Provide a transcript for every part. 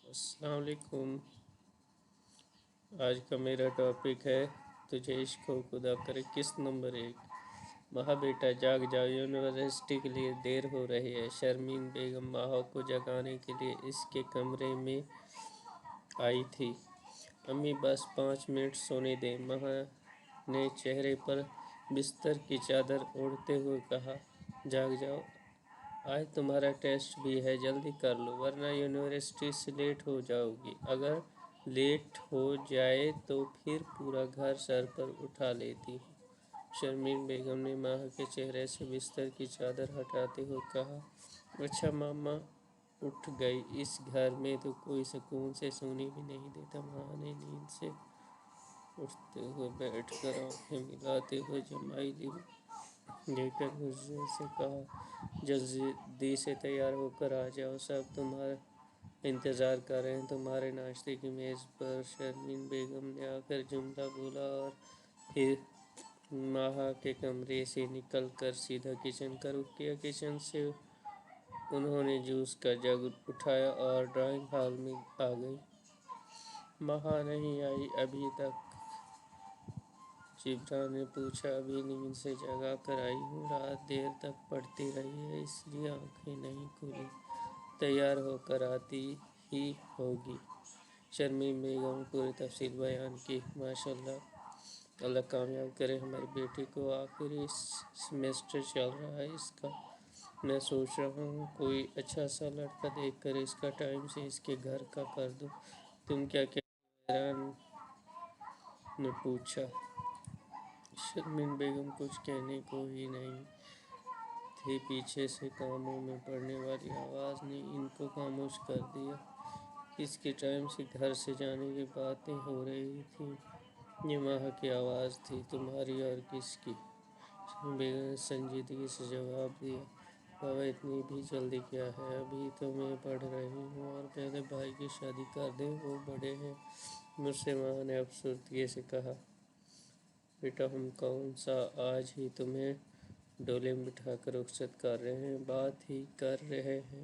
अस्सलाम वालेकुम। आज का मेरा टॉपिक है तुझे इश्क हो खुदा करे किस्त नंबर 1। महा बेटा जाग जाओ, यूनिवर्सिटी के लिए देर हो रही है। शर्मीन बेगम महा को जगाने के लिए इसके कमरे में आई थी। अम्मी बस 5 मिनट सोने दें, महा ने चेहरे पर बिस्तर की चादर ओढ़ते हुए कहा। जाग जाओ, आज तुम्हारा टेस्ट भी है, जल्दी कर लो वरना यूनिवर्सिटी से लेट हो जाओगी। अगर लेट हो जाए तो फिर पूरा घर सर पर उठा लेती हूँ। शर्मीन बेगम ने माह के चेहरे से बिस्तर की चादर हटाते हुए कहा। अच्छा मामा उठ गई, इस घर में तो कोई सुकून से सोने भी नहीं देता। माह ने नींद से उठते हुए बैठकर आंखें मिलाते हुए जमाई ली लेकर गुस्से से कहा। जल्दी से तैयार होकर आ जाओ, सब तुम्हारा इंतज़ार कर रहे हैं तुम्हारे नाश्ते की मेज़ पर। शर्मीन बेगम ने आकर जुमला बोला और फिर माहा के कमरे से निकलकर सीधा किचन का रुख किया। किचन से उन्होंने जूस का जग उठाया और ड्राइंग हॉल में आ गई। माहा नहीं आई अभी तक? जिब्रान ने पूछा। अभी नींद से जगा कर आई हूँ, रात देर तक पढ़ती रही है इसलिए आंखें नहीं खुली। तैयार होकर आती ही होगी। शर्मीन बेगम पूरी तफसील बयान की। माशाल्लाह, अल्लाह कामयाब करे हमारी बेटी को। आखिरी सेमेस्टर चल रहा है इसका। मैं सोच रहा हूँ कोई अच्छा सा लड़का देखकर इसका टाइम से इसके घर का कर दूँ। तुम क्या कहते हो? हैरान ने पूछा। शर्मीन बेगम कुछ कहने को ही नहीं थी, पीछे से कानों में पड़ने वाली आवाज़ ने इनको खामोश कर दिया। किसके टाइम से घर से जाने की बातें हो रही थी? ये माह की आवाज़ थी। तुम्हारी और किसकी? बेगम ने संजीदगी से जवाब दिया। बाबा इतनी भी जल्दी क्या है, अभी तो मैं पढ़ रही हूँ और पहले भाई की शादी कर दें, वो बड़े हैं मुझसे, माह ने अफसरदगी से कहा। बेटा हम कौन सा आज ही तुम्हें डोले में बिठाकर रुखसत कर रहे हैं, बात ही कर रहे हैं।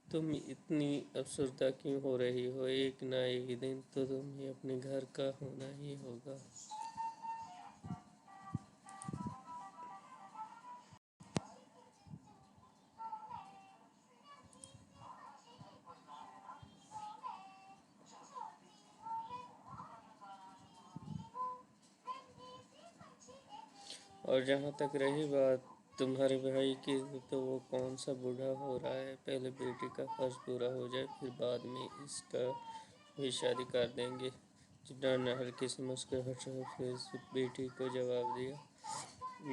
तुम इतनी अफसरदा क्यों हो रही हो? एक ना एक दिन तो तुम्हें अपने घर का होना ही होगा। और जहाँ तक रही बात तुम्हारे भाई की, तो वो कौन सा बूढ़ा हो रहा है? पहले बेटी का फर्ज पूरा हो जाए, फिर बाद में इसका भी शादी कर देंगे। जिब्रान ने हल्की सी मुस्कुराहट से फिर बेटी को जवाब दिया।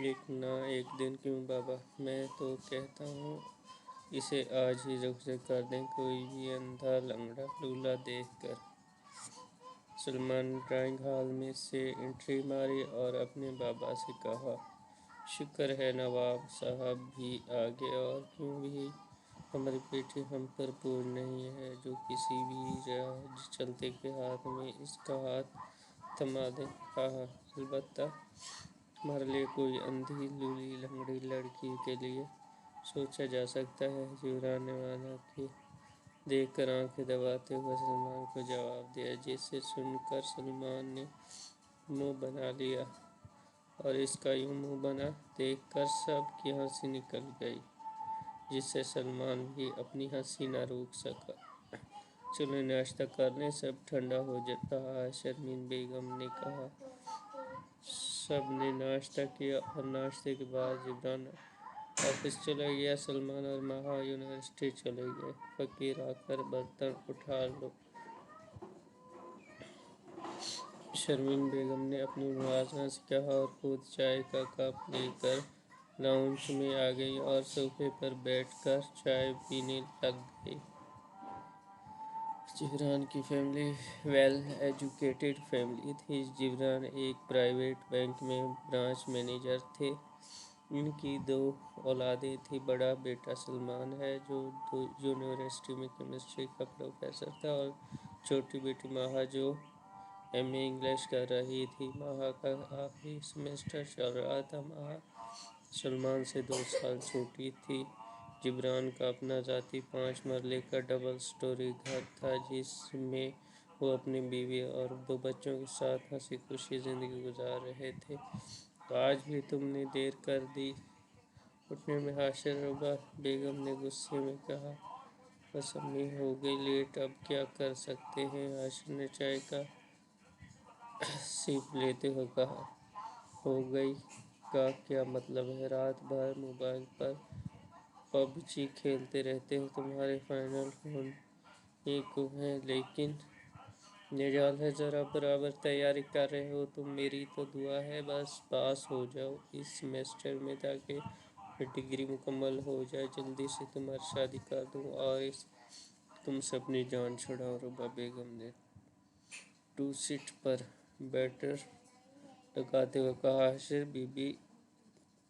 एक ना एक दिन क्यों बाबा, मैं तो कहता हूँ इसे आज ही रुखसत कर दें। कोई भी अंधा लंगड़ा लूला देख कर। सलमान ड्राइंग हॉल में से एंट्री मारी और अपने बाबा से कहा। शुक्र है नवाब साहब भी आ गए, और क्यों भी हमारी बेटी हम पर बोझ नहीं है जो किसी भी राह चलते के हाथ में इसका हाथ थमा दे। कहा अलबत्ता तुम्हारे लिए कोई अंधी लूली लंगड़ी लड़की के लिए सोचा जा सकता है। जिब्रान ने माना कि देखकर आंखें दबाते हुए सलमान को जवाब दिया, जिसे सुनकर सलमान ने मुंह बना लिया और इसका यूं मुंह बना देखकर सबकी हंसी निकल गई, जिससे सलमान भी अपनी हंसी न रोक सका। चलो नाश्ता कर लें, सब ठंडा हो रहा है, शर्मीन बेगम ने कहा। सब ने नाश्ता किया और नाश्ते के बाद जिब्रान ऑफिस चला गया। सलमान और माहा यूनिवर्सिटी चले गए। फकीर आकर बर्तन उठा लो। शर्मीन बेगम ने अपनी मुलाजमा से कहा और खुद चाय का कप लेकर लाउंज में आ गई और सोफे पर बैठकर चाय पीने लग गई। जिब्रान की फैमिली वेल एजुकेटेड फैमिली थी। जिब्रान एक प्राइवेट बैंक में ब्रांच मैनेजर थे। इनकी 2 औलादें थी। बड़ा बेटा सलमान है जो यूनिवर्सिटी में केमिस्ट्री का प्रोफेसर था, और छोटी बेटी माहा जो एमए इंग्लिश कर रही थी। माहा का आखिरी सेमेस्टर चल रहा था। माहा सलमान से 2 साल छोटी थी। جبران کا اپنا ذاتی 5 مرلے کا ڈبل سٹوری گھر تھا جس میں وہ اپنی بیوی اور 2 بچوں کے ساتھ ہنسی خوشی زندگی گزار رہے تھے۔ تو آج بھی تم نے دیر کر دی اٹھنے میں، حاشر ربا بیگم نے غصے میں کہا۔ بس امی، ہو گئی لیٹ، اب کیا کر سکتے ہیں، حاشر نے چائے کا سیپ لیتے ہوئے کہا۔ ہو گئی کا کیا مطلب ہے؟ رات بھر موبائل پر پب جی کھیلتے رہتے ہو، تمہارے فائنل ہونے کو ہیں، لیکن یہ جال ہے ذرا برابر تیاری کر رہے ہو تم، میری تو دعا ہے بس پاس ہو جاؤ اس سیمسٹر میں تاکہ ڈگری مکمل ہو جائے، جلدی سے تمہاری شادی کر دوں اور تم سے اپنی جان چھڑاؤں۔ ربا بیگم نے ٹو سیٹ پر بیٹر لگاتے ہوئے کہا۔ حاشر بی بی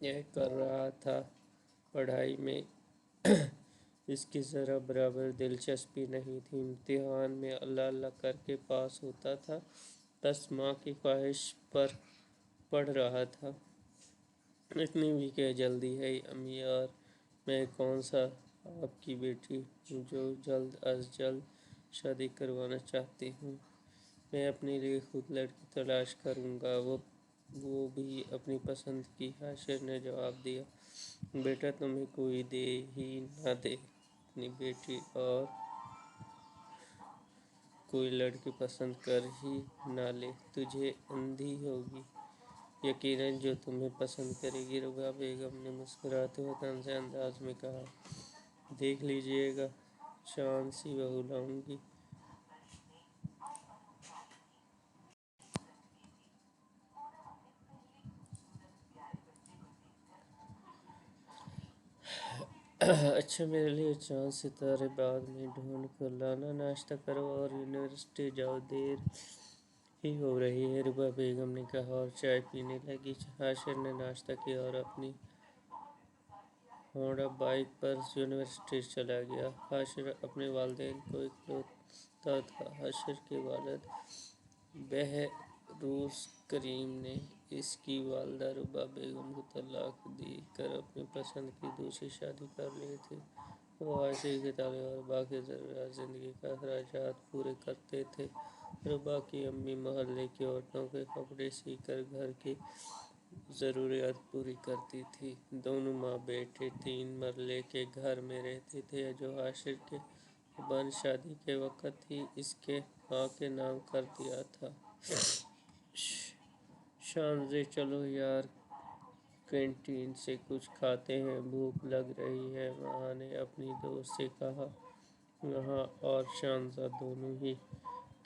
یہ کر رہا تھا، پڑھائی میں اس کی ذرا برابر دلچسپی نہیں تھی، امتحان میں اللہ اللہ کر کے پاس ہوتا تھا، بس ماں کی خواہش پر پڑھ رہا تھا۔ اتنی بھی کیا جلدی ہے امی، اور میں کون سا آپ کی بیٹی ہوں جو جلد از جلد شادی کروانا چاہتی ہوں، میں اپنے لیے خود لڑکی تلاش کروں گا، وہ بھی اپنی پسند کی۔ حاشر نے جواب دیا۔ بیٹا تمہیں کوئی دے ہی نہ دے، اپنی بیٹی اور کوئی لڑکی پسند کر ہی نہ لے، تجھے اندھی ہوگی یقیناً جو تمہیں پسند کرے گی، ربا بیگم نے مسکراتے ہوئے طنز انداز میں کہا۔ دیکھ لیجیے گا، چاند سی بہو لاؤں گی۔ اچھا، میرے لیے چاند ستارے بعد میں ڈھونڈ کر لانا، ناشتہ کرو اور یونیورسٹی جاؤ، دیر ہی ہو رہی ہے، ربا بیگم نے کہا اور چائے پینے لگی۔ حاشر نے ناشتہ کیا اور اپنی ہونڈا بائیک پر یونیورسٹی چلا گیا۔ حاشر اپنے والدین کو اکلوتا تھا۔ حاشر کے والد بہروز کریم نے اس کی والدہ ربا بیگم کو طلاق دے کر اپنی پسند کی دوسری شادی کر لی تھی۔ وہ حاشر کی تعلیم اور باقی ضروریات زندگی کے اخراجات پورے کرتے تھے۔ ربا کی امی محلے کی عورتوں کے کپڑے سی کر گھر کی ضروریات پوری کرتی تھی۔ دونوں ماں بیٹے 3 مرلے کے گھر میں رہتے تھے جو حاشر کے ابا نے شادی کے وقت ہی اس کے ماں کے نام کر دیا تھا۔ شانزے چلو یار، کینٹین سے کچھ کھاتے ہیں، بھوک لگ رہی ہے، ماں نے اپنی دوست سے کہا۔ ماں اور شانزہ دونوں ہی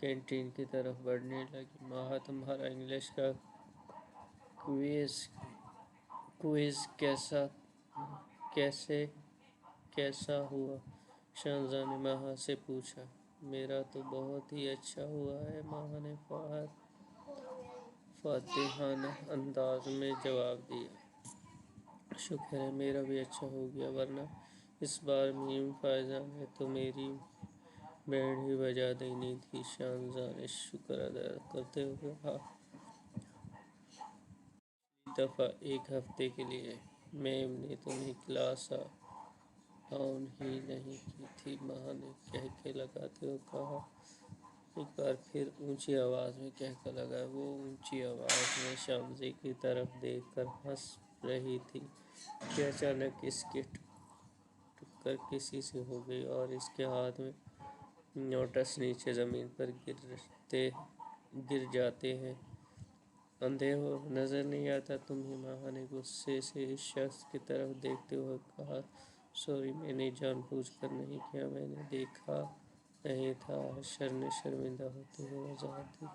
کینٹین کی طرف بڑھنے لگی۔ ماں، تمہارا انگلش کا کوئز کیسا ہوا؟ شانزہ نے ماں سے پوچھا۔ میرا تو بہت ہی اچھا ہوا ہے، ماں نے فاتحانہ انداز میں جواب دیا۔ شکر ہے، میرا بھی اچھا ہو گیا، ورنہ اس بار میم فائزہ نے تو میری بینڈ ہی بجا دینی تھی، شانزہ نے شکر ادا کرتے ہوئے کہا۔ پچھلی دفعہ ایک ہفتے کے لیے میم نے تمہیں کلاس آن ہی نہیں کی تھی، ماں نے کہکے لگاتے ہوئے کہا۔ ایک بار پھر اونچی آواز میں کہکا لگایا۔ وہ اونچی آواز میں شانزے کی طرف دیکھ کر ہنس رہی تھی کہ اچانک اس کی ٹکر کسی سے ہو گئی اور اس کے ہاتھ میں نوٹس نیچے زمین پر گر جاتے ہیں۔ اندھے ہو، نظر نہیں آتا تمہیں، ماں نے غصے سے اس شخص کی طرف دیکھتے ہوئے کہا۔ سوری، میں نے جان بوجھ کر نہیں کیا، میں نے دیکھا نہیں تھا، حاشر نے شرمندہ ہوتے ہوئے وضاحت دی۔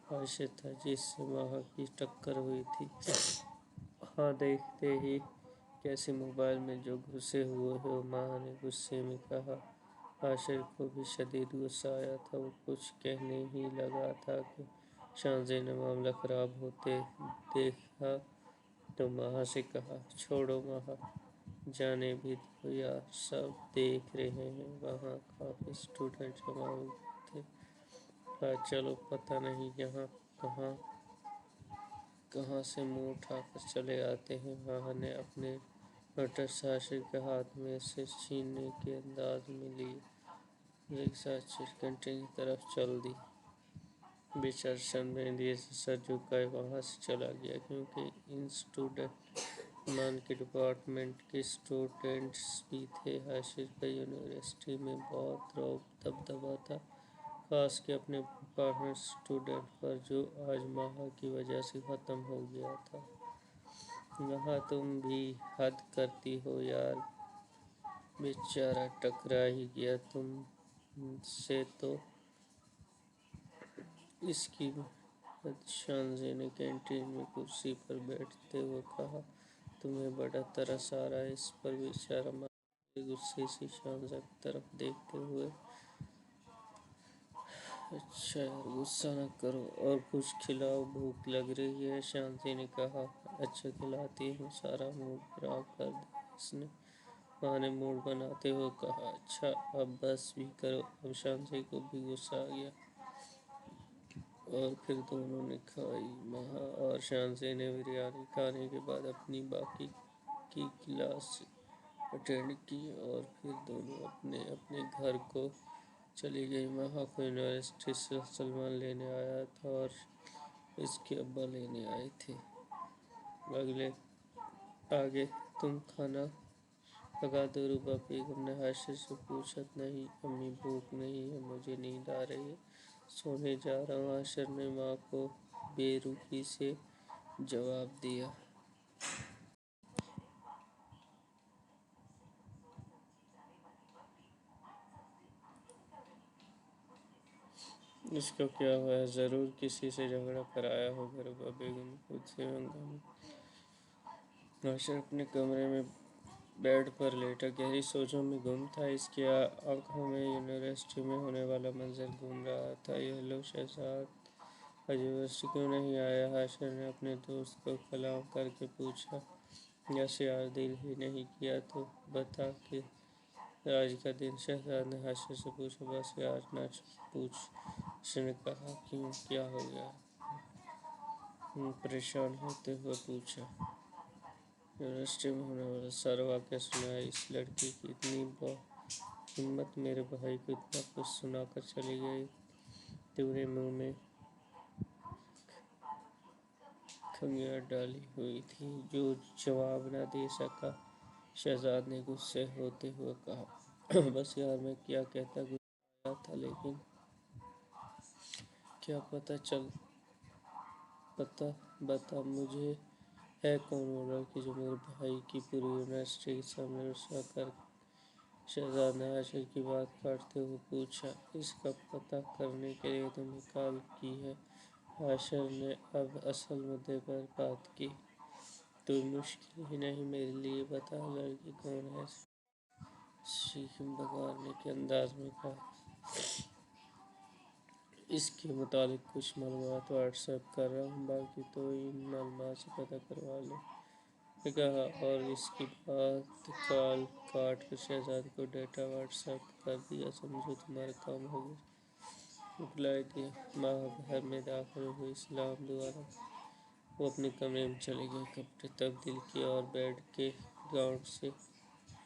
حاشر تھا جس سے ماں کی ٹکر ہوئی تھی۔ ہاں، دیکھتے ہی کیسے موبائل میں جو گھسے ہوئے ہو، ماں نے غصے میں کہا۔ حاشر کو بھی شدید غصہ آیا تھا، وہ کچھ کہنے ہی لگا تھا کہ شانزے نے معاملہ خراب ہوتے دیکھا تو ماں سے کہا۔ چھوڑو ماں، جانے بھی دو یار، سب دیکھ رہے ہیں، وہاں کافی اسٹوڈنٹ جمع ہوئے تھے، چلو پتہ نہیں یہاں کہاں سے منہ اٹھا کر چلے آتے ہیں۔ ماں نے اپنے नोटिस हाशिर के हाथ में से छीनने के अंदाज में लिए। रिक्शा कैंटीन की तरफ चल दी। बेचारा शर्मिंदगी से सर झुकाए वहाँ से चला गया, क्योंकि इंस्टीट्यूट मान के डिपार्टमेंट के स्टूडेंट्स भी थे। हाशिर का यूनिवर्सिटी में बहुत रौब दबदबा था, खास के अपने पार्टनर स्टूडेंट पर, जो आज माहा की वजह से ख़त्म हो गया था। वहाँ तुम भी हद करती हो यार, बेचारा टकरा ही गया तुमसे तो। इसकी शानज़ी ने कैंटीन में कुर्सी पर बैठते हुए कहा। तुम्हें बड़ा तरस आ रहा है इस पर? बेचारा मारे गुस्से से शानज़ा की तरफ देखते हुए। अच्छा यार, गुस्सा न करो और कुछ खिलाओ, भूख लग रही है, शांति ने कहा। अच्छा खिलाती हूँ, सारा मूड खराब कर दिया इसने, माँ ने मूड बनाते हुए कहा। अच्छा अब बस भी करो। अब शांति को भी गुस्सा आ गया और फिर दोनों ने खाई। महा और शांति ने बिरयानी खाने के बाद अपनी बाकी की क्लास अटेंड की और फिर दोनों अपने अपने घर को चली गई। महा को यूनिवर्सिटी से सलमान लेने आया था और इसके अब्बा लेने आए थे। आगे तुम खाना पका दो, रूबा बेगम ने हाशिर से पूछा। नहीं अम्मी, भूख नहीं है, मुझे नींद आ रही है, सोने जा रहा हूँ, हाशिर ने माँ को बेरुखी से जवाब दिया। इसको क्या हुआ है? ज़रूर किसी से झगड़ा कराया होगा, रूबा बेगम खुद से हंगामा। हाशिर अपने कमरे में बेड पर लेटा गहरी सोचों में गुम था। इसकी आंखों में यूनिवर्सिटी में होने वाला मंजर घूम रहा था। यह लो शहजाद आज यूनिवर्सिटी क्यों नहीं आया? हाशिर ने अपने दोस्त को कलाम करके पूछा। जैसे आज दिल ही नहीं किया तो बता कि आज का दिन? शहजाद ने हाशिर से पूछा। बस यार ना पूछ, उसने कहा। क्यों, क्या हो गया? परेशान होते हुए पूछा। यूनिवर्सिटी में होने वाला सारा वाक़या सुनाया। इस लड़की की इतनी हिम्मत, मेरे भाई को इतना कुछ सुनाकर चली गई। तूने मुंह में खंगियाँ डाली हुई थी जो जवाब न दे सका। शहजाद ने गुस्से होते हुए कहा। बस यार, मैं क्या कहता, गुस्सा आया था, लेकिन क्या पता बता मुझे, है कौन वो लड़की जो मेरे भाई की पूरी यूनिवर्सिटी के सामने रुसवा कर? शहजाद ने हाशिर की बात काटते हुए पूछा। इसका पता करने के लिए तुम्हें कॉल की है? हाशिर ने अब असल मुद्दे पर बात की। तो मुश्किल ही नहीं मेरे लिए, बता लड़की कौन है? शीखम बगाड़ने के अंदाज में कहा। इसके मुतालिक कुछ मालूमात व्हाट्सएप कर रहा हूँ, बाकी तो इन मालूमात से पता करवा लो, कहा। और इसके बाद कॉल काट कर शहजाद को डेटा व्हाट्सएप कर दिया। समझो तुम्हारा काम हो गया, रिप्लाई दिया। माँ घर में दाखिल हुई। सलाम दुआरा वो अपने कमरे में चले गए, कपड़े तब्दील किए और बेड के ग्राउंड से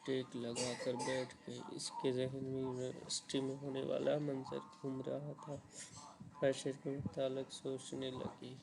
टेक लगा कर बैठ गई। इसके जहन में यूनिवर्सिटी में होने वाला मंजर घूम रहा था। हाशिर के मुतालिक सोचने लगी।